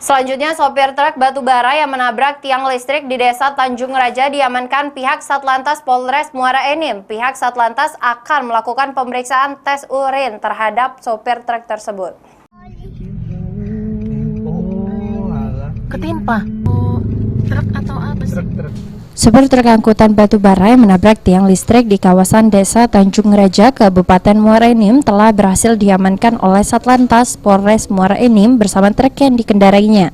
Selanjutnya, sopir truk batubara yang menabrak tiang listrik di Desa Tanjung Raja diamankan pihak Satlantas Polres Muara Enim. Pihak Satlantas akan melakukan pemeriksaan tes urin terhadap sopir truk tersebut. Ketimpa? Truk atau apa sih? Truk. Sopir truk angkutan batubara yang menabrak tiang listrik di kawasan Desa Tanjung Raja, Kabupaten Muara Enim telah berhasil diamankan oleh Satlantas Polres Muara Enim bersama truk yang dikendarainya.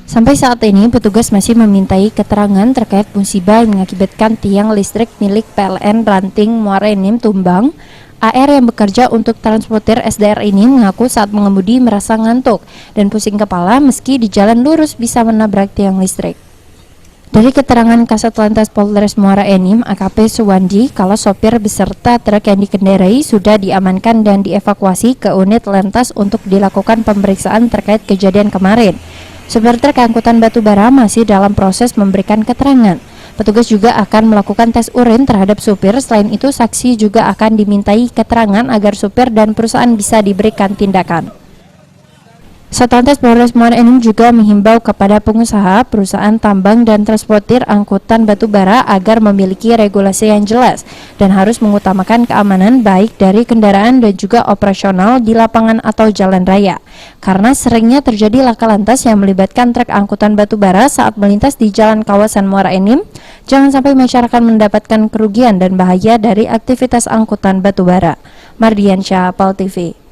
Sampai saat ini, petugas masih memintai keterangan terkait musibah yang mengakibatkan tiang listrik milik PLN Ranting Muara Enim tumbang. AR yang bekerja untuk transportir SDR ini mengaku saat mengemudi merasa ngantuk dan pusing kepala meski di jalan lurus bisa menabrak tiang listrik. Dari keterangan Kasat Lantas Polres Muara Enim, AKP Suwandi, kalau sopir beserta truk yang dikendarai sudah diamankan dan dievakuasi ke unit lantas untuk dilakukan pemeriksaan terkait kejadian kemarin. Sopir truk angkutan batubara masih dalam proses memberikan keterangan. Petugas juga akan melakukan tes urin terhadap supir. Selain itu, saksi juga akan dimintai keterangan agar supir dan perusahaan bisa diberikan tindakan. Satlantas Polres Muara Enim juga menghimbau kepada pengusaha, perusahaan tambang dan transportir angkutan batubara agar memiliki regulasi yang jelas dan harus mengutamakan keamanan baik dari kendaraan dan juga operasional di lapangan atau jalan raya. Karena seringnya terjadi laka lantas yang melibatkan truk angkutan batubara saat melintas di jalan kawasan Muara Enim, jangan sampai masyarakat mendapatkan kerugian dan bahaya dari aktivitas angkutan batubara. Mardiansyah, PAL TV.